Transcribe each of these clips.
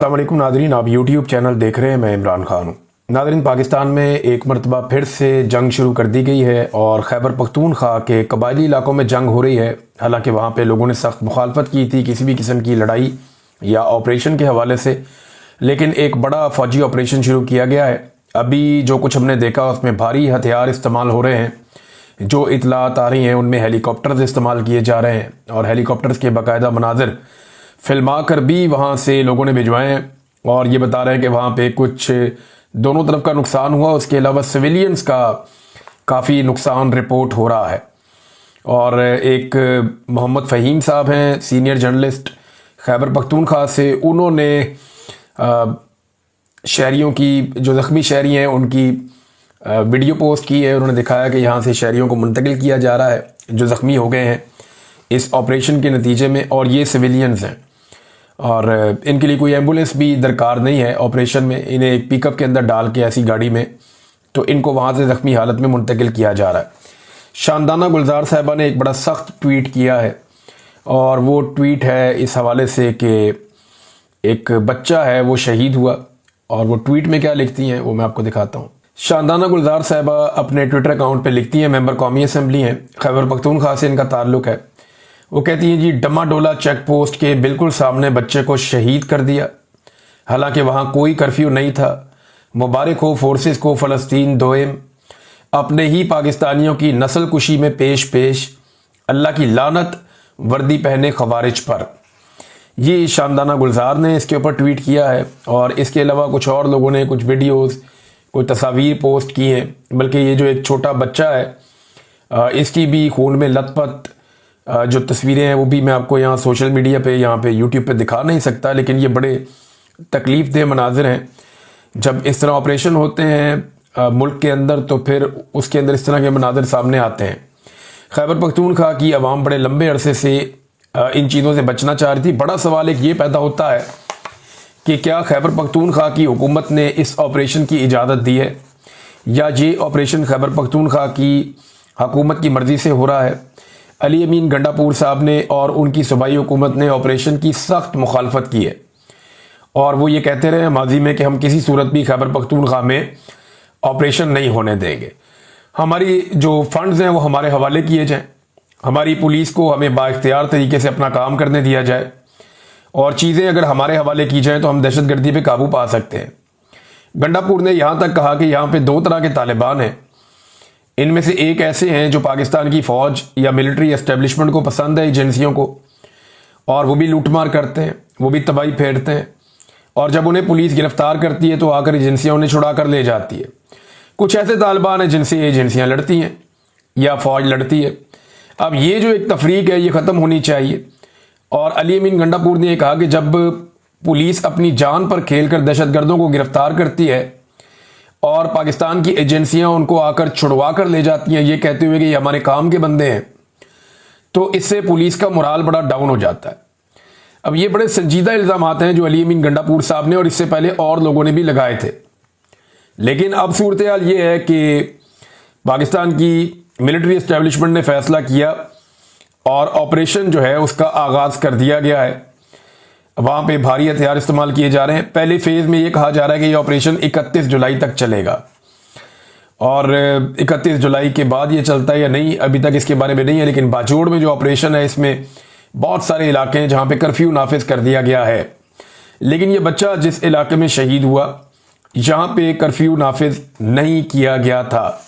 अस्सलाम वालेकुम नादरीन, आप यूट्यूब चैनल देख रहे हैं। मैं इमरान खान हूँ। नादरीन, पाकिस्तान में एक मरतबा फिर से जंग शुरू कर दी गई है और खैबर पख्तूनख्वा के कबायली इलाकों में जंग हो रही है। हालांकि वहाँ पे लोगों ने सख्त मुखालफत की थी किसी भी किस्म की लड़ाई या ऑपरेशन के हवाले से, लेकिन एक बड़ा फौजी ऑपरेशन शुरू किया गया है। अभी जो कुछ हमने देखा उसमें भारी हथियार इस्तेमाल हो रहे हैं। जो इतलात आ रही हैं उनमें हेलीकॉप्टर्स इस्तेमाल किए जा रहे हैं और हेलीकॉप्टर्स के बाकायदा मनाजिर फिल्मा कर भी वहाँ से लोगों ने भिजवाए हैं और ये बता रहे हैं कि वहाँ पे कुछ दोनों तरफ का नुकसान हुआ। उसके अलावा सिविलियंस का काफ़ी नुकसान रिपोर्ट हो रहा है। और एक मोहम्मद फ़हीम साहब हैं, सीनियर जर्नलिस्ट खैबर पख्तूनख्वा से, उन्होंने शहरियों की, जो ज़ख्मी शहरी हैं उनकी वीडियो पोस्ट की है। उन्होंने दिखाया कि यहाँ से शहरियों को मुंतकिल किया जा रहा है जो ज़ख्मी हो गए हैं इस ऑपरेशन के नतीजे में, और ये सिविलियंस हैं और इनके लिए कोई एम्बुलेंस भी दरकार नहीं है ऑपरेशन में। इन्हें एक पिकअप के अंदर डाल के ऐसी गाड़ी में तो इनको वहाँ से ज़ख्मी हालत में मुंतकिल किया जा रहा है। शानदाना गुलजार साहिबा ने एक बड़ा सख्त ट्वीट किया है और वो ट्वीट है इस हवाले से कि एक बच्चा है वो शहीद हुआ, और वो ट्वीट में क्या लिखती हैं वो मैं आपको दिखाता हूँ। शानदाना गुलजार साहिबा अपने ट्विटर अकाउंट पे लिखती हैं, मेंबर कौमी असम्बली हैं, खैबर पख्तूनख्वा से इनका ताल्लुक़ है। वो कहती हैं, जी डमाडोला चेक पोस्ट के बिल्कुल सामने बच्चे को शहीद कर दिया, हालांकि वहाँ कोई कर्फ्यू नहीं था। मुबारक हो फोर्सेस को फ़लस्तीन दोएम, अपने ही पाकिस्तानियों की नस्ल कुशी में पेश पेश, अल्लाह की लानत वर्दी पहने खवारिज पर। ये शानदाना गुलजार ने इसके ऊपर ट्वीट किया है और इसके अलावा कुछ और लोगों ने कुछ वीडियोस, कुछ तस्वीर पोस्ट की हैं। बल्कि ये जो एक छोटा बच्चा है इसकी भी खून में लथपथ जो तस्वीरें हैं वो भी मैं आपको यहाँ सोशल मीडिया पे, यहाँ पे यूट्यूब पे दिखा नहीं सकता, लेकिन ये बड़े तकलीफ देह मनाजिर हैं। जब इस तरह ऑपरेशन होते हैं मुल्क के अंदर तो फिर उसके अंदर इस तरह के मनाजिर सामने आते हैं। खैबर पख्तूनख्वा की आवाम बड़े लंबे अरसे से इन चीज़ों से बचना चाह रही थी। बड़ा सवाल एक ये पैदा होता है कि क्या खैबर पख्तूनख्वा की हुकूमत ने इस ऑपरेशन की इजाज़त दी है या ये ऑपरेशन खैबर पख्तूनख्वा की हुकूमत की मर्ज़ी से हो रहा है। अली अमीन गंडापुर साहब ने और उनकी सूबाई हुकूमत ने ऑपरेशन की सख्त मुखालफत की है और वो ये कहते रहे माजी में कि हम किसी सूरत भी खैबर पख्तूनख्वा में ऑपरेशन नहीं होने देंगे। हमारी जो फंड्स हैं वो हमारे हवाले किए जाएं, हमारी पुलिस को हमें बाइख्तियार तरीके से अपना काम करने दिया जाए और चीज़ें अगर हमारे हवाले की जाएँ तो हम दहशतगर्दी पे काबू पा सकते हैं। गंडापुर ने यहाँ तक कहा कि यहाँ पे दो तरह के तालिबान हैं। इनमें से एक ऐसे हैं जो पाकिस्तान की फ़ौज या मिलिट्री एस्टेब्लिशमेंट को पसंद है, एजेंसियों को, और वो भी लूटमार करते हैं, वो भी तबाही फेरते हैं, और जब उन्हें पुलिस गिरफ्तार करती है तो आकर एजेंसियां उन्हें छुड़ा कर ले जाती है। कुछ ऐसे तालिबान हैं जिनसे एजेंसियां लड़ती हैं या फ़ौज लड़ती है। अब ये जो एक तफरीक है ये ख़त्म होनी चाहिए। और अली अमीन गंडापुर ने कहा कि जब पुलिस अपनी जान पर खेल कर दहशतगर्दों को गिरफ्तार करती है और पाकिस्तान की एजेंसियां उनको आकर छुड़वा कर ले जाती हैं ये कहते हुए कि ये हमारे काम के बंदे हैं, तो इससे पुलिस का मोराल बड़ा डाउन हो जाता है। अब ये बड़े संजीदा इल्ज़ाम आते हैं जो अली अमीन गंडापुर साहब ने और इससे पहले और लोगों ने भी लगाए थे। लेकिन अब सूरत हाल ये है कि पाकिस्तान की मिलिट्री एस्टेब्लिशमेंट ने फैसला किया और ऑपरेशन जो है उसका आगाज़ कर दिया गया है। वहाँ पे भारी हथियार इस्तेमाल किए जा रहे हैं। पहले फेज़ में ये कहा जा रहा है कि ये ऑपरेशन 31 जुलाई तक चलेगा और 31 जुलाई के बाद ये चलता है या नहीं अभी तक इसके बारे में नहीं है, लेकिन बाजोड़ में जो ऑपरेशन है इसमें बहुत सारे इलाके हैं जहाँ पे कर्फ्यू नाफिज कर दिया गया है। लेकिन ये बच्चा जिस इलाके में शहीद हुआ यहाँ पे कर्फ्यू नाफिज नहीं किया गया था।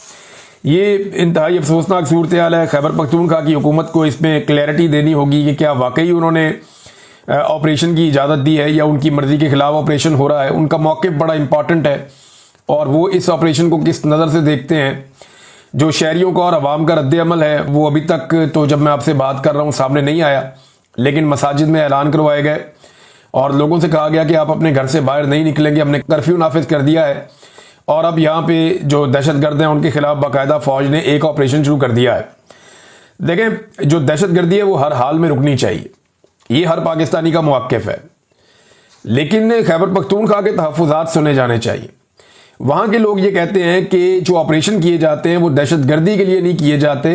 ये इंतहाई अफसोसनाक सूरत हाल है। खैबर पख्तूनख्वा की हुकूमत को इसमें क्लैरिटी देनी होगी कि क्या वाकई उन्होंने ऑपरेशन की इजाज़त दी है या उनकी मर्ज़ी के ख़िलाफ़ ऑपरेशन हो रहा है। उनका मौक़िफ़ बड़ा इंपॉर्टेंट है और वो इस ऑपरेशन को किस नज़र से देखते हैं। जो शहरियों का और अवाम का रद्द अमल है वो अभी तक तो जब मैं आपसे बात कर रहा हूँ सामने नहीं आया, लेकिन मसाजिद में ऐलान करवाए गए और लोगों से कहा गया कि आप अपने घर से बाहर नहीं निकलेंगे, हमने कर्फ्यू नाफिज कर दिया है। और अब यहाँ पे जो दहशतगर्द हैं उनके खिलाफ बाकायदा फ़ौज ने एक ऑपरेशन शुरू कर दिया है। देखें, जो दहशतगर्दी है वो हर हाल में रुकनी चाहिए, ये हर पाकिस्तानी का मौक़िफ़ है, लेकिन खैबर पख्तूनख्वा के तहफ़्फ़ुज़ात सुने जाने चाहिए। वहाँ के लोग ये कहते हैं कि जो ऑपरेशन किए जाते हैं वो दहशतगर्दी के लिए नहीं किए जाते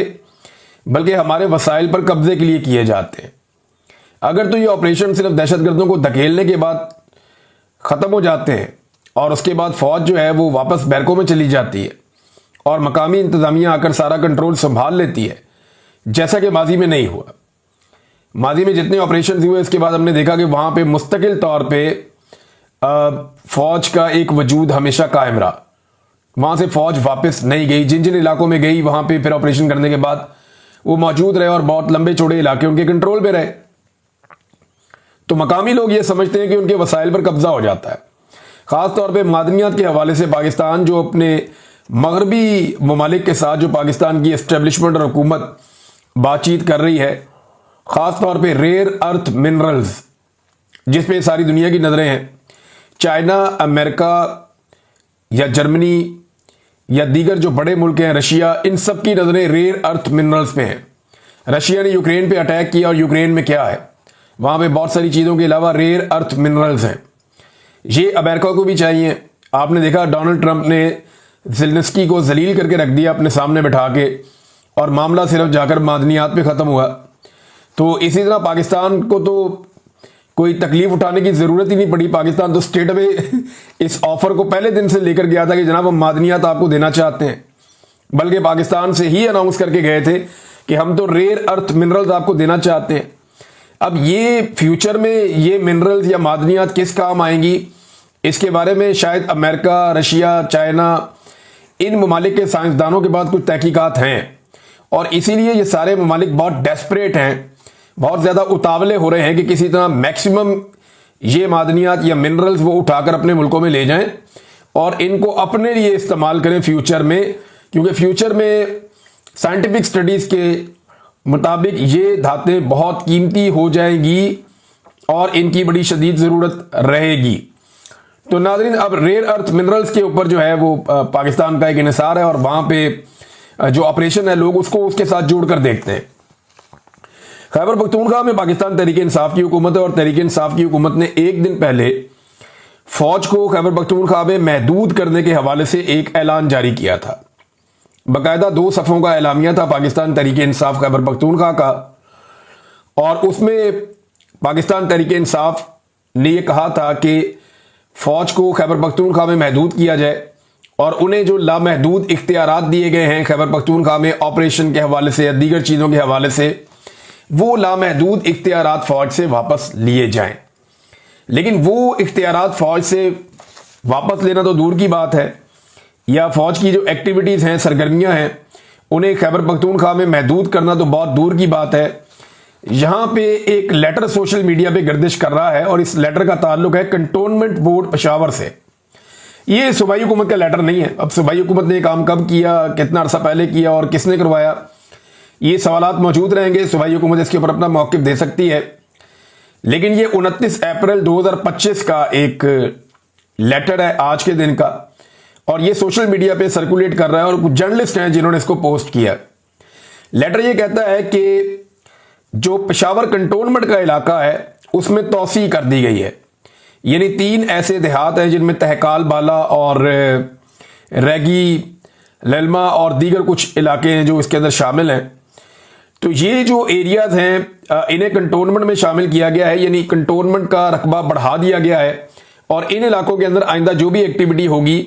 बल्कि हमारे वसाइल पर कब्जे के लिए किए जाते हैं। अगर तो ये ऑपरेशन सिर्फ दहशतगर्दों को धकेलने के बाद ख़त्म हो जाते हैं और उसके बाद फ़ौज जो है वो वापस बैरकों में चली जाती है और मकामी इंतज़ामिया आकर सारा कंट्रोल संभाल लेती है, जैसा कि माजी में नहीं हुआ। माजी में जितने ऑपरेशन हुए इसके बाद हमने देखा कि वहाँ पे मुस्तकिल तौर पे फ़ौज का एक वजूद हमेशा कायम रहा। वहाँ से फ़ौज वापस नहीं गई, जिन जिन इलाकों में गई वहाँ पे फिर ऑपरेशन करने के बाद वो मौजूद रहे और बहुत लंबे चौड़े इलाके उनके कंट्रोल में रहे। तो मकामी लोग ये समझते हैं कि उनके वसाइल पर कब्जा हो जाता है। ख़ास तौर पे मादनियात के हवाले से पाकिस्तान जो अपने मगरबी ममालिक के साथ जो पाकिस्तान की एस्टेब्लिशमेंट और हुकूमत बातचीत कर रही है, ख़ास तौर पे रेयर अर्थ मिनरल्स जिस पे सारी दुनिया की नज़रें हैं, चाइना, अमेरिका या जर्मनी या दीगर जो बड़े मुल्क हैं, रशिया, इन सब की नज़रें रेयर अर्थ मिनरल्स पे हैं। रशिया ने यूक्रेन पे अटैक किया और यूक्रेन में क्या है, वहाँ पे बहुत सारी चीज़ों के अलावा रेयर अर्थ मिनरल्स हैं। ये अमेरिका को भी चाहिए। आपने देखा डोनाल्ड ट्रंप ने ज़ेलेंस्की को जलील करके रख दिया अपने सामने बैठा के और मामला सिर्फ जाकर मादनियात पे ख़त्म हुआ। तो इसी तरह पाकिस्तान को तो कोई तकलीफ उठाने की ज़रूरत ही नहीं पड़ी। पाकिस्तान तो स्टेट में इस ऑफर को पहले दिन से लेकर गया था कि जनाब हम मादनियात आपको देना चाहते हैं, बल्कि पाकिस्तान से ही अनाउंस करके गए थे कि हम तो रेयर अर्थ मिनरल्स आपको देना चाहते हैं। अब ये फ्यूचर में ये मिनरल्स या मादनियात किस काम आएंगी, इसके बारे में शायद अमेरिका, रशिया, चाइना, इन ममालिक के साइंसदानों के पास कुछ तहकीकात हैं और इसीलिए ये सारे ममालिक बहुत डेस्परेट हैं, बहुत ज़्यादा उतावले हो रहे हैं कि किसी तरह मैक्सिमम ये मादनियात या मिनरल्स वो उठाकर अपने मुल्कों में ले जाएं और इनको अपने लिए इस्तेमाल करें फ्यूचर में, क्योंकि फ्यूचर में साइंटिफिक स्टडीज़ के मुताबिक ये धातें बहुत कीमती हो जाएंगी और इनकी बड़ी शदीद ज़रूरत रहेगी। तो नाज़रीन, अब रेयर अर्थ मिनरल्स के ऊपर जो है वो पाकिस्तान का एक इन्हिसार है और वहाँ पे जो ऑपरेशन है लोग उसको उसके साथ जोड़कर देखते हैं। खैबर पख्तूनख्वा में पाकिस्तान तहरीक इंसाफ की हुकूमत है और तहरीक इंसाफ की हुकूमत ने एक दिन पहले फ़ौज को खैबर पख्तूनख्वा में महदूद करने के हवाले से एक ऐलान जारी किया था। बाकायदा 2 सफ़ों का एलामिया था पाकिस्तान तहरीक इंसाफ खैबर पख्तूनख्वा का, और उसमें पाकिस्तान तहरीक इंसाफ ने यह कहा था कि फ़ौज को खैबर पख्तूनख्वा में महदूद किया जाए और उन्हें जो लामहदूद इख्तियारात दिए गए हैं खैबर पख्तूनख्वा में ऑपरेशन के हवाले से या दीगर चीज़ों के हवाले से, वो लामहदूद इख्तियारात फ़ौज से वापस लिए जाएं। लेकिन वो इख्तियारात फ़ौज से वापस लेना तो दूर की बात है, या फ़ौज की जो एक्टिविटीज़ हैं, सरगर्मियां हैं, उन्हें खैबर पख्तूनख्वा में महदूद करना तो बहुत दूर की बात है। यहाँ पे एक लेटर सोशल मीडिया पे गर्दिश कर रहा है और इस लेटर का ताल्लुक है कंटोनमेंट बोर्ड पेशावर से। ये सूबाई हुकूमत का लेटर नहीं है। अब सूबाई हुकूमत ने काम कब किया, कितना अरसा पहले किया और किसने करवाया, ये सवालात मौजूद रहेंगे। सूबाई हुकूमत इसके ऊपर अपना मौक़िफ़ दे सकती है। लेकिन ये 29 अप्रैल 2025 का एक लेटर है, आज के दिन का, और ये सोशल मीडिया पे सर्कुलेट कर रहा है और कुछ जर्नलिस्ट हैं जिन्होंने इसको पोस्ट किया। लेटर ये कहता है कि जो पेशावर कंटोनमेंट का इलाका है उसमें तौसी कर दी गई है, यानी 3 ऐसे देहात हैं जिनमें तहकाल बाला और रैगी, ललमा और दीगर कुछ इलाके हैं जो इसके अंदर शामिल हैं। तो ये जो एरियाज हैं इन्हें कंटोनमेंट में शामिल किया गया है, यानी कंटोनमेंट का रकबा बढ़ा दिया गया है और इन इलाकों के अंदर आइंदा जो भी एक्टिविटी होगी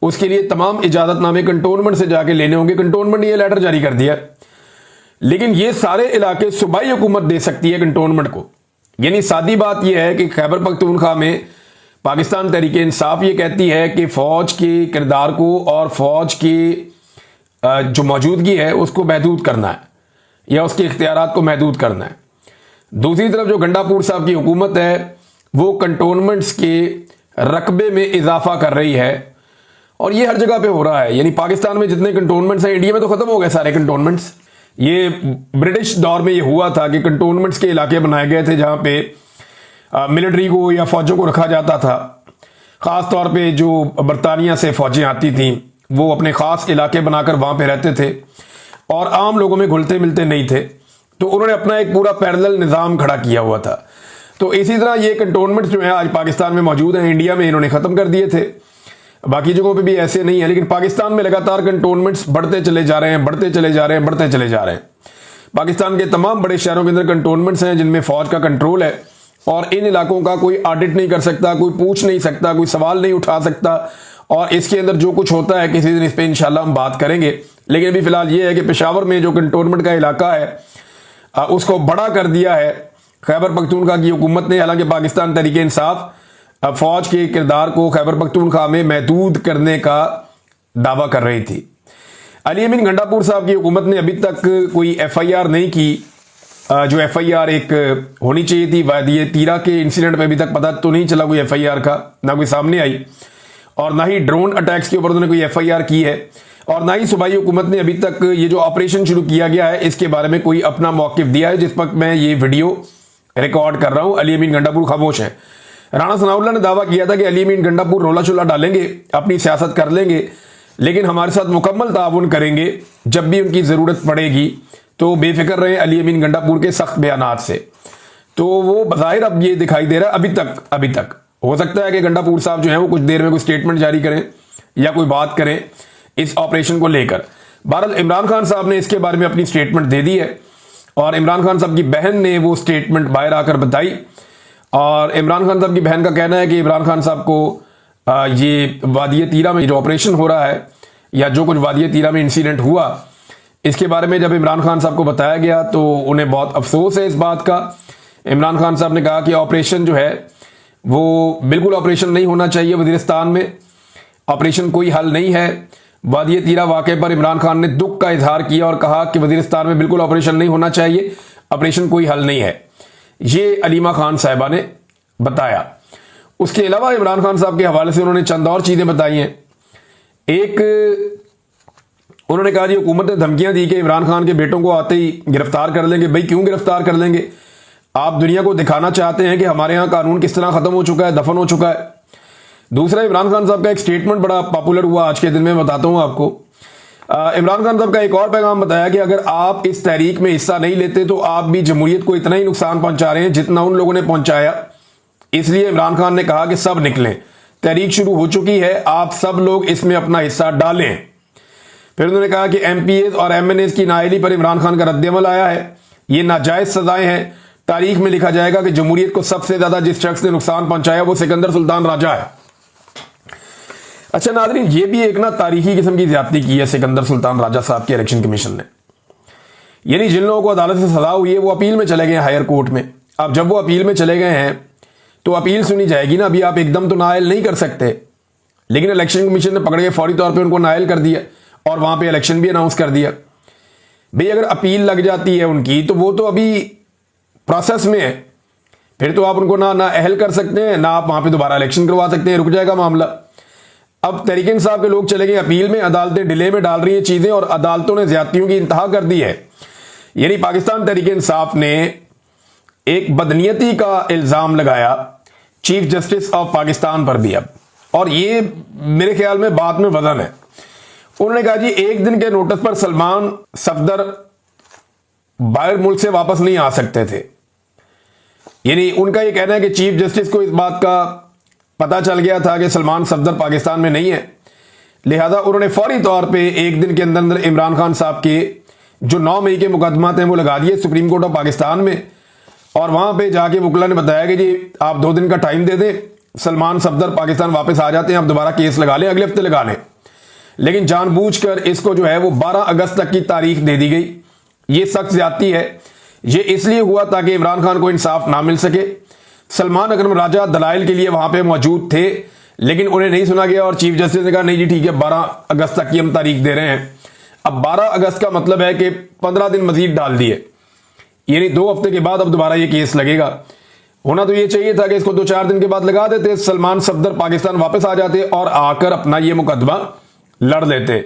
उसके लिए तमाम इजाज़तनामे कंटोनमेंट से जाके लेने होंगे। कंटोनमेंट ने ये लेटर जारी कर दिया, लेकिन ये सारे इलाके सूबाई हुकूमत दे सकती है कंटोनमेंट को। यानी सादी बात यह है कि खैबर पख्तूनख्वा में पाकिस्तान तहरीक इंसाफ ये कहती है कि फ़ौज के किरदार को और फ़ौज की जो मौजूदगी है उसको महदूद करना है या उसके इख्तियारात को महदूद करना है। दूसरी तरफ जो गंडापुर साहब की हुकूमत है वो कंटोनमेंट्स के रकबे में इजाफा कर रही है और ये हर जगह पे हो रहा है। यानी पाकिस्तान में जितने कंटोनमेंट्स हैं, इंडिया में तो ख़त्म हो गए सारे कंटोनमेंट्स। ये ब्रिटिश दौर में ये हुआ था कि कंटोनमेंट्स के इलाके बनाए गए थे जहाँ पे मिलिट्री को या फ़ौजों को रखा जाता था। ख़ास तौर पे जो बरतानिया से फ़ौजें आती थीं वो अपने ख़ास इलाके बनाकर वहाँ पे रहते थे और आम लोगों में घुलते मिलते नहीं थे, तो उन्होंने अपना एक पूरा पैरेलल निज़ाम खड़ा किया हुआ था। तो इसी तरह ये कंटोनमेंट्स जो है आज पाकिस्तान में मौजूद हैं, इंडिया में इन्होंने ख़त्म कर दिए थे, बाकी जगहों पे भी ऐसे नहीं है। लेकिन पाकिस्तान में लगातार कंटोनमेंट्स बढ़ते चले जा रहे हैं, बढ़ते चले जा रहे हैं, बढ़ते चले जा रहे हैं। पाकिस्तान के तमाम बड़े शहरों के अंदर कंटोनमेंट्स हैं जिनमें फ़ौज का कंट्रोल है। और इन इलाकों का कोई ऑडिट नहीं कर सकता, कोई पूछ नहीं सकता, कोई सवाल नहीं उठा सकता। और इसके अंदर जो कुछ होता है किसी दिन इस पर इंशाल्लाह हम बात करेंगे। लेकिन अभी फिलहाल ये है कि पेशावर में जो कंटोनमेंट का इलाका है उसको बड़ा कर दिया है खैबर पख्तूनख्वा की हुकूमत ने। हालांकि पाकिस्तान तहरीक इंसाफ फौज के किरदार को खैबर पख्तूनख्वा में महदूद करने का दावा कर रही थी। अली अमीन गंडापुर साहब की हुकूमत ने अभी तक कोई FIR नहीं की, जो FIR एक होनी चाहिए थी। वादी तीरा के इंसिडेंट में अभी तक पता तो नहीं चला कोई FIR का, ना कोई सामने आई, और ना ही ड्रोन अटैक्स के ऊपर उन्होंने कोई FIR की है, और ना ही सूबाई हुकूमत ने अभी तक ये जो ऑपरेशन शुरू किया गया है इसके बारे में कोई अपना मौक़िफ़ दिया है। जिस वक्त मैं ये वीडियो रिकॉर्ड कर रहा हूं अली अमीन गंडापुर खामोश है। राणा सनाउल्लाह ने दावा किया था कि अली अमीन गंडापुर रोला चोला डालेंगे, अपनी सियासत कर लेंगे, लेकिन हमारे साथ मुकम्मल ताउन करेंगे, जब भी उनकी ज़रूरत पड़ेगी तो बेफिक्र रहे अली अमीन गंडापुर के सख्त बयानात से। तो वो बज़ाहिर अब ये दिखाई दे रहा है अभी तक हो सकता है कि गंडापुर साहब जो है वो कुछ देर में कोई स्टेटमेंट जारी करें या कोई बात करें इस ऑपरेशन को लेकर। बहरहाल इमरान खान साहब ने इसके बारे में अपनी स्टेटमेंट दे दी है, और इमरान खान साहब की बहन ने वो स्टेटमेंट बाहर आकर बताई। और इमरान खान साहब की बहन का कहना है कि इमरान खान साहब को ये वादी तीरा में जो ऑपरेशन हो रहा है या जो कुछ वादी तीरा में इंसिडेंट हुआ इसके बारे में जब इमरान खान साहब को बताया गया तो उन्हें बहुत अफसोस है इस बात का। इमरान खान साहब ने कहा कि ऑपरेशन जो है वो बिल्कुल ऑपरेशन नहीं होना चाहिए वज़ीरिस्तान में, ऑपरेशन कोई हल नहीं है। वादी तीरा वाक़े पर इमरान खान ने दुख का इजहार किया और कहा कि वज़ीरिस्तान में बिल्कुल ऑपरेशन नहीं होना चाहिए, ऑपरेशन कोई हल नहीं है। ये अलीमा खान साहिबा ने बताया। उसके अलावा इमरान खान साहब के हवाले से उन्होंने चंद और चीज़ें बताई हैं। एक, उन्होंने कहा जी हुकूमत ने धमकियां दी कि इमरान खान के बेटों को आते ही गिरफ्तार कर लेंगे। भाई क्यों गिरफ्तार कर लेंगे? आप दुनिया को दिखाना चाहते हैं कि हमारे यहाँ कानून किस तरह खत्म हो चुका है, दफन हो चुका है। दूसरा, इमरान खान साहब का एक स्टेटमेंट बड़ा पॉपुलर हुआ आज के दिन में, बताता हूँ आपको। इमरान खान साहब का एक और पैगाम बताया कि अगर आप इस तहरीक में हिस्सा नहीं लेते तो आप भी जमहूरियत को इतना ही नुकसान पहुंचा रहे हैं जितना उन लोगों ने पहुंचाया। इसलिए इमरान खान ने कहा कि सब निकलें, तहरीक शुरू हो चुकी है, आप सब लोग इसमें अपना हिस्सा डालें। फिर उन्होंने कहा कि MPAs और MNAs की नाअहली पर इमरान खान का रद्दअमल आया है, ये नाजायज सजाएं हैं। तारीख में लिखा जाएगा कि जमहूरियत को सबसे ज्यादा जिस शख्स ने नुकसान पहुंचाया वो सिकंदर सुल्तान राजा है। अच्छा नाज़रीन, ये भी एक ना तारीखी किस्म की ज्यादती की है सिकंदर सुल्तान राजा साहब के इलेक्शन कमीशन ने। यानी जिन लोगों को अदालत से सजा हुई है वो अपील में चले गए हायर कोर्ट में। अब जब वो अपील में चले गए हैं तो अपील सुनी जाएगी ना। अभी आप एकदम तो नाअहल नहीं कर सकते, लेकिन इलेक्शन कमीशन ने पकड़ के फौरी तौर पर उनको नाअहल कर दिया और वहां पर इलेक्शन भी अनाउंस कर दिया। भाई अगर अपील लग जाती है उनकी तो वो तो अभी प्रोसेस में है, फिर तो आप उनको ना अहल कर सकते हैं, ना आप वहां पे दोबारा इलेक्शन करवा सकते हैं, रुक जाएगा मामला। अब तहरीक इंसाफ के लोग चले गए अपील में, अदालतें डिले में डाल रही है चीजें और अदालतों ने ज्यादतियों की इंतहा कर दी है। यानी पाकिस्तान तहरीक इंसाफ ने एक बदनीयती का इल्जाम लगाया चीफ जस्टिस ऑफ पाकिस्तान पर भी अब, और ये मेरे ख्याल में बात में वजन है। उन्होंने कहा जी एक दिन के नोटिस पर सलमान सफदर बाहर मुल्क से वापस नहीं आ सकते थे। यानी उनका यह कहना है कि चीफ जस्टिस को इस बात का पता चल गया था कि सलमान सफदर पाकिस्तान में नहीं है, लिहाजा उन्होंने फौरी तौर पे एक दिन के अंदर अंदर इमरान खान साहब के जो 9 मई के मुकदमात हैं वो लगा दिए सुप्रीम कोर्ट ऑफ पाकिस्तान में। और वहां पे जाके वकला ने बताया कि जी आप 2 दिन का टाइम दे दें, सलमान सफदर पाकिस्तान वापस आ जाते हैं, आप दोबारा केस लगा लें, अगले हफ्ते लगा लें। लेकिन जानबूझकर इसको जो है वो 12 अगस्त तक की तारीख दे दी गई। ये सख्त ज्यादती है। ये इसलिए हुआ ताकि इमरान खान को इंसाफ ना मिल सके। सलमान अकरम राजा दलाइल के लिए वहां पे मौजूद थे, लेकिन उन्हें नहीं सुना गया और चीफ जस्टिस ने कहा नहीं जी ठीक है 12 अगस्त तक की हम तारीख दे रहे हैं। अब 12 अगस्त का मतलब है कि 15 दिन मजीद डाल दिए, यानी 2 हफ्ते के बाद अब दोबारा ये केस लगेगा। होना तो ये चाहिए था कि इसको 2-4 दिन के बाद लगा देते, सलमान सफदर पाकिस्तान वापस आ जाते और आकर अपना ये मुकदमा लड़ लेते।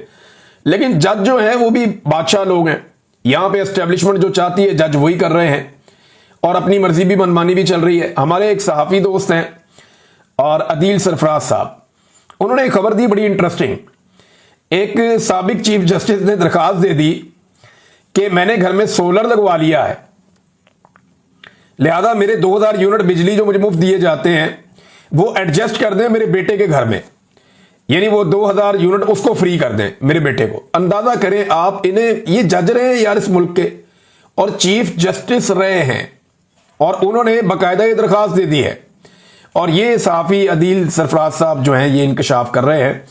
लेकिन जज जो है वो भी बादशाह लोग हैं, यहां पे एस्टेब्लिशमेंट जो चाहती है जज वही कर रहे हैं और अपनी मर्जी भी मनमानी भी चल रही है। हमारे एक सहाफी दोस्त हैं और अदील सरफराज साहब, उन्होंने एक खबर दी बड़ी इंटरेस्टिंग। एक साबिक चीफ जस्टिस ने दरखास्त दे दी कि मैंने घर में सोलर लगवा लिया है, लिहाजा मेरे 2000 यूनिट बिजली जो मुझे मुफ्त दिए जाते हैं वो एडजस्ट कर दें मेरे बेटे के घर में, यानी वो 2000 यूनिट उसको फ्री कर दें मेरे बेटे को। अंदाजा करें आप, इन्हें ये जज रहे हैं यार इस मुल्क के और चीफ जस्टिस रहे हैं, और उन्होंने बाकायदा ये दरखास्त दे दी है और ये सहाफ़ी अदील सरफराज साहब जो हैं ये इंकशाफ कर रहे हैं।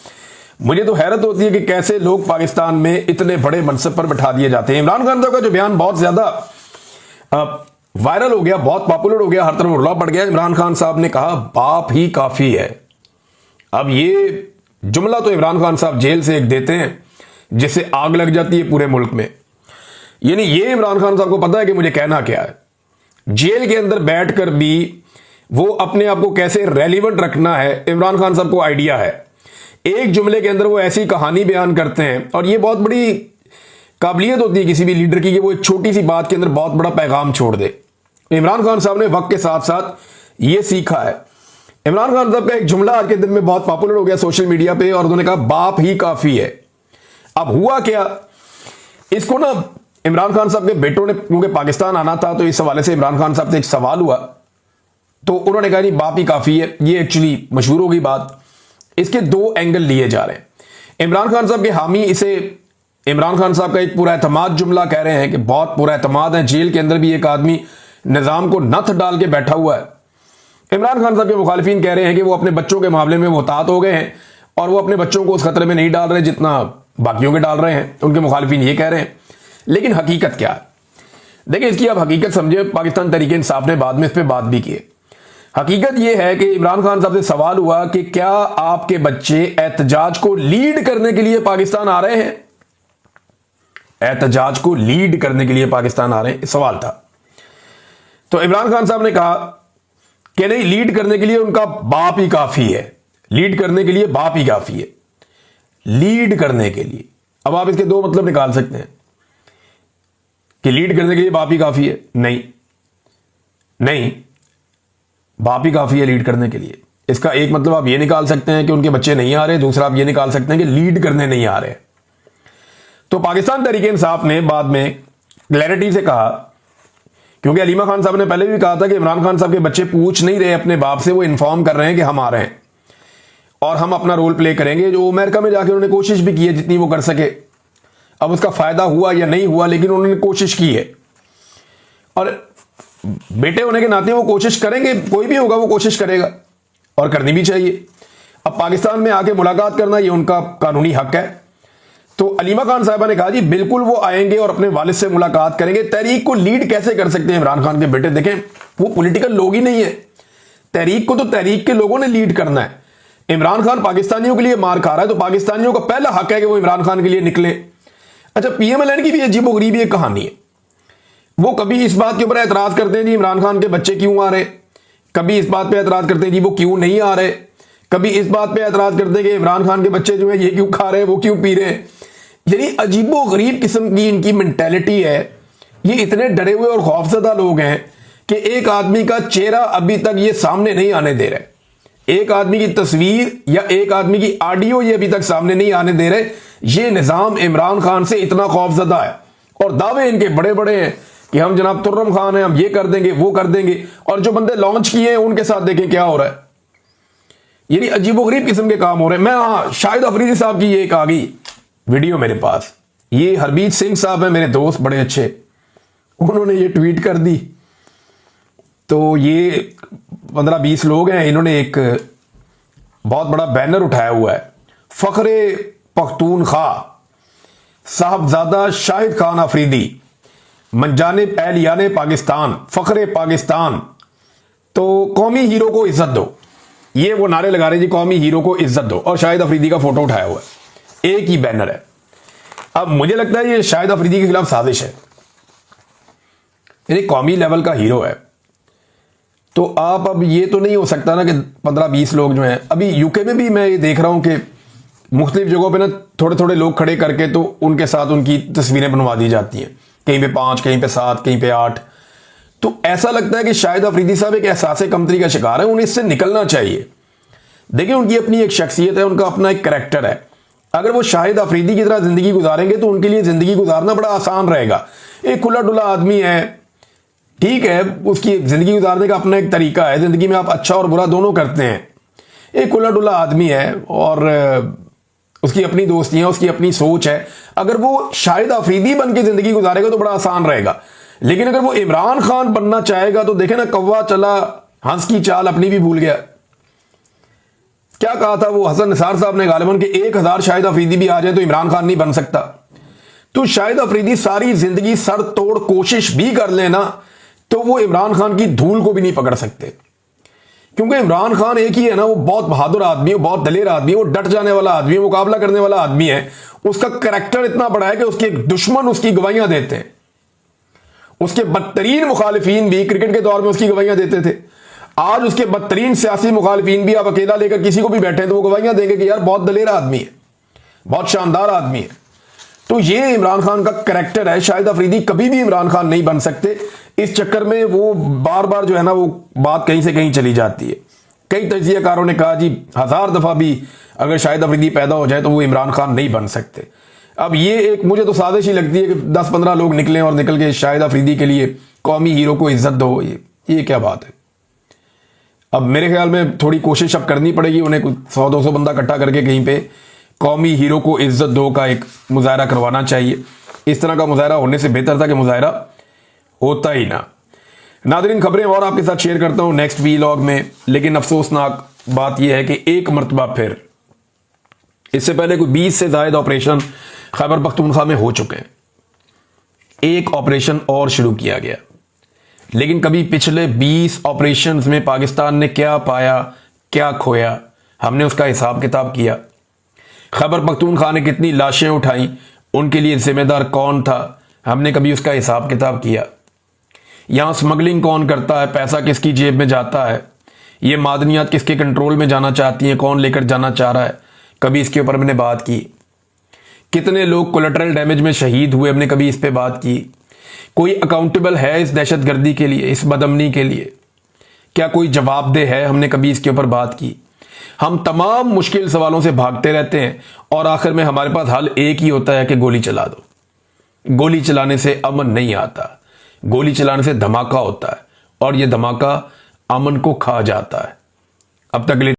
मुझे तो हैरत होती है कि कैसे लोग पाकिस्तान में इतने बड़े मनसब पर बैठा दिए जाते हैं। इमरान खान साहब का जो बयान बहुत ज़्यादा वायरल हो गया, बहुत पॉपुलर हो गया, हर तरफ रुला पड़ गया। इमरान खान साहब ने कहा बाप ही काफ़ी है। अब ये जुमला तो इमरान खान साहब जेल से एक देते हैं जिससे आग लग जाती है पूरे मुल्क में। यानी ये इमरान खान साहब को पता है कि मुझे कहना क्या है। जेल के अंदर बैठकर भी वो अपने आप को कैसे रेलिवेंट रखना है, इमरान खान साहब को आइडिया है। एक जुमले के अंदर वो ऐसी कहानी बयान करते हैं और ये बहुत बड़ी काबिलियत होती है किसी भी लीडर की कि वो एक छोटी सी बात के अंदर बहुत बड़ा पैगाम छोड़ दे। इमरान खान साहब ने वक्त के साथ साथ ये सीखा है। इमरान खान साहब का एक जुमला आज के दिन में बहुत पॉपुलर हो गया सोशल मीडिया पे और उन्होंने कहा बाप ही काफी है। अब हुआ क्या, इसको ना इमरान खान साहब के बेटों ने, क्योंकि पाकिस्तान आना था तो इस हवाले से इमरान खान साहब से एक सवाल हुआ तो उन्होंने कहा नहीं बाप ही काफी है। ये एक्चुअली मशहूर हो गई बात। इसके दो एंगल लिए जा रहे हैं। इमरान खान साहब के हामी इसे इमरान खान साहब का एक पूरा एतमाद जुमला कह रहे हैं कि बहुत पूरा एतमाद है। जेल के अंदर भी एक आदमी निजाम को नथ डाल के बैठा हुआ है। इमरान खान साहब के मुखालिफिन कह रहे हैं कि वो अपने बच्चों के मामले में मुहतात हो गए हैं और वो अपने बच्चों को उस खतरे में नहीं डाल रहे जितना बाकियों के डाल रहे हैं। उनके मुखालिफिन ये कह रहे हैं, लेकिन हकीकत क्या है? देखिए, इसकी आप हकीकत समझे। पाकिस्तान तहरीक इंसाफ ने बाद में इस पर बात भी की। हकीकत यह है कि इमरान खान साहब से सवाल हुआ कि क्या आपके बच्चे एहतजाज को लीड करने के लिए पाकिस्तान आ रहे हैं? एहतजाज को लीड करने के लिए पाकिस्तान आ रहे हैं, सवाल था। तो इमरान खान साहब ने कहा कि नहीं, लीड करने के लिए उनका बाप ही काफी है। लीड करने के लिए बाप ही काफी है। लीड करने के लिए, अब आप इसके दो मतलब निकाल सकते हैं कि लीड करने के लिए बाप ही काफी है। नहीं नहीं, बाप ही काफी है लीड करने के लिए। इसका एक मतलब आप ये निकाल सकते हैं कि उनके बच्चे नहीं आ रहे, दूसरा आप ये निकाल सकते हैं कि लीड करने नहीं आ रहे। तो पाकिस्तान तहरीक इंसाफ ने बाद में क्लैरिटी से कहा, क्योंकि अलीमा खान साहब ने पहले भी कहा था कि इमरान खान साहब के बच्चे पूछ नहीं रहे अपने बाप से, वो इन्फॉर्म कर रहे हैं कि हम आ रहे हैं और हम अपना रोल प्ले करेंगे। जो अमेरिका में जाकर उन्होंने कोशिश भी की है जितनी वो कर सके। अब उसका फायदा हुआ या नहीं हुआ, लेकिन उन्होंने कोशिश की है और बेटे होने के नाते वो कोशिश करेंगे। कोई भी होगा वो कोशिश करेगा और करनी भी चाहिए। अब पाकिस्तान में आके मुलाकात करना ये उनका कानूनी हक है। तो अलीमा खान साहिबा ने कहा जी बिल्कुल वो आएंगे और अपने वालिद से मुलाकात करेंगे। तहरीक को लीड कैसे कर सकते हैं इमरान खान के बेटे? देखें, वो पॉलिटिकल लोग ही नहीं है। तहरीक को तो तहरीक के लोगों ने लीड करना है। इमरान खान पाकिस्तानियों के लिए मार खा रहा है तो पाकिस्तानियों का पहला हक है कि वो इमरान खान के लिए निकले। अच्छा, पीएमएलएन की भी अजीबोगरीब एक कहानी है। वो कभी इस बात के ऊपर एतराज करते हैं जी इमरान खान के बच्चे क्यों आ रहे, कभी इस बात पे एतराज करते हैं जी वो क्यों नहीं आ रहे, कभी इस बात पे एतराज करते हैं कि इमरान खान के बच्चे जो है ये क्यों खा रहे हैं, वो क्यों पी रहे हैं। यानी अजीबो गरीब किस्म की इनकी मेंटेलिटी है। ये इतने डरे हुए और खौफजदा लोग हैं कि एक आदमी का चेहरा अभी तक ये सामने नहीं आने दे रहे, एक आदमी की तस्वीर या एक आदमी की ऑडियो ये अभी तक सामने नहीं आने दे रहे। ये निजाम इमरान खान से इतना खौफजदा है और दावे इनके बड़े बड़े हैं कि हम जनाब तुर्रम खान हैं, हम ये कर देंगे वो कर देंगे, और जो बंदे लॉन्च किए हैं उनके साथ देखें क्या हो रहा है। यानी अजीबोगरीब किस्म के काम हो रहे हैं। मैं शाहिद अफरीदी साहब की एक आ गई वीडियो मेरे पास। ये हरमीत सिंह साहब हैं मेरे दोस्त बड़े अच्छे, उन्होंने ये ट्वीट कर दी। तो ये 15-20 लोग हैं, इन्होंने एक बहुत बड़ा बैनर उठाया हुआ है, फखरे पख्तूनख्वा साहबजादा शाहिद खान अफरीदी मंजानिब एहलियाने पाकिस्तान फखरे पाकिस्तान। तो कौमी हीरो को इज्जत दो, ये वो नारे लगा रहे जी, कौमी हीरो को इज्जत दो, और शाहिद अफरीदी का फोटो उठाया हुआ है, एक ही बैनर है। अब मुझे लगता है ये शाहिद अफरीदी के खिलाफ साजिश है। यानी कौमी लेवल का हीरो है तो आप, अब ये तो नहीं हो सकता ना कि 15-20 लोग जो हैं, अभी यूके में भी मैं ये देख रहा हूं कि मुख्तलिफ जगहों पे ना थोड़े थोड़े लोग खड़े करके तो उनके साथ उनकी तस्वीरें बनवा दी जाती हैं, कहीं पे 5, कहीं पे 7, कहीं पे 8। तो ऐसा लगता है कि शाहिद अफरीदी साहब एक एहसास कमतरी का शिकार है, उन्हें इससे निकलना चाहिए। देखिए, उनकी अपनी एक शख्सियत है, उनका अपना एक करैक्टर है। अगर वो शाहिद अफरीदी की तरह जिंदगी गुजारेंगे तो उनके लिए जिंदगी गुजारना बड़ा आसान रहेगा। एक खुला डुला आदमी है, ठीक है, उसकी जिंदगी गुजारने का अपना एक तरीका है, जिंदगी में आप अच्छा और बुरा दोनों करते हैं। एक खुला डुला आदमी है और उसकी अपनी दोस्तियां, उसकी अपनी सोच है। अगर वो शाहिद अफरीदी बन के जिंदगी गुजारेगा तो बड़ा आसान रहेगा। लेकिन अगर वो इमरान खान बनना चाहेगा तो देखे ना, कौवा चला हंस की चाल अपनी भी भूल गया। क्या कहा था वो हसन निसार साहब ने गालिबन कि 1000 शाहिद अफरीदी भी आ जाए तो इमरान खान नहीं बन सकता। तो शाहिद अफरीदी सारी जिंदगी सर तोड़ कोशिश भी कर लेना तो वो इमरान खान की धूल को भी नहीं पकड़ सकते, क्योंकि इमरान खान एक ही है ना, वो बहुत बहादुर आदमी है, बहुत दलेर आदमी है, वो डट जाने वाला आदमी है, मुकाबला करने वाला आदमी है। उसका कैरेक्टर इतना बड़ा है कि उसके दुश्मन उसकी गवाहियां देते हैं। उसके बदतरीन मुखालिफिन भी क्रिकेट के दौर में उसकी गवाहियां देते थे। आज उसके बदतरीन सियासी मुखालिफिन भी आप अकेला लेकर किसी को भी बैठे तो वो गवाहियां देंगे कि यार बहुत दलेर आदमी है, बहुत शानदार आदमी है। तो ये इमरान खान का कैरेक्टर है। शाहिद अफरीदी कभी भी इमरान खान नहीं बन सकते। इस चक्कर में वो बार बार जो है ना, वो बात कहीं से कहीं चली जाती है। कई तजियाकारों ने कहा जी 1000 दफा भी अगर शाहिद अफरीदी पैदा हो जाए तो वो इमरान खान नहीं बन सकते। अब ये एक मुझे तो साजिश ही लगती है कि 10-15 लोग निकले और निकल के शाहिद अफरीदी के लिए कौमी हीरो को इज्जत दो। ये क्या बात है। अब मेरे ख्याल में थोड़ी कोशिश अब करनी पड़ेगी उन्हें, 100-200 बंदा इकट्ठा करके कहीं पे कौमी हीरो को इज्जत दो का एक मुजाहरा करवाना चाहिए। इस तरह का मुजाहरा होने से बेहतर था कि मुजाहरा होता ही ना। नादरीन, खबरें और आपके साथ शेयर करता हूं नेक्स्ट वीलॉग में, लेकिन अफसोसनाक बात यह है कि एक मरतबा फिर इससे पहले कोई 20 से ज्यादा ऑपरेशन खैबर पख्तूनख्वा में हो चुके हैं। एक ऑपरेशन और शुरू किया गया, लेकिन कभी पिछले 20 ऑपरेशंस में पाकिस्तान ने क्या पाया क्या खोया हमने उसका हिसाब किताब किया। खैबर पख्तूनख्वा ने कितनी लाशें उठाई, उनके लिए जिम्मेदार कौन था, हमने कभी उसका हिसाब किताब किया। यहां स्मगलिंग कौन करता है, पैसा किसकी जेब में जाता है, ये मादनियात किसके कंट्रोल में जाना चाहती हैं, कौन लेकर जाना चाह रहा है, कभी इसके ऊपर मैंने बात की। कितने लोग कोलेटरल डैमेज में शहीद हुए, हमने कभी इस पे बात की। कोई अकाउंटेबल है इस दहशतगर्दी के लिए, इस बदअमनी के लिए, क्या कोई जवाबदेह है, हमने कभी इसके ऊपर बात की। हम तमाम मुश्किल सवालों से भागते रहते हैं और आखिर में हमारे पास हल एक ही होता है कि गोली चला दो। गोली चलाने से अमन नहीं आता, गोली चलाने से धमाका होता है और यह धमाका अमन को खा जाता है। अब तक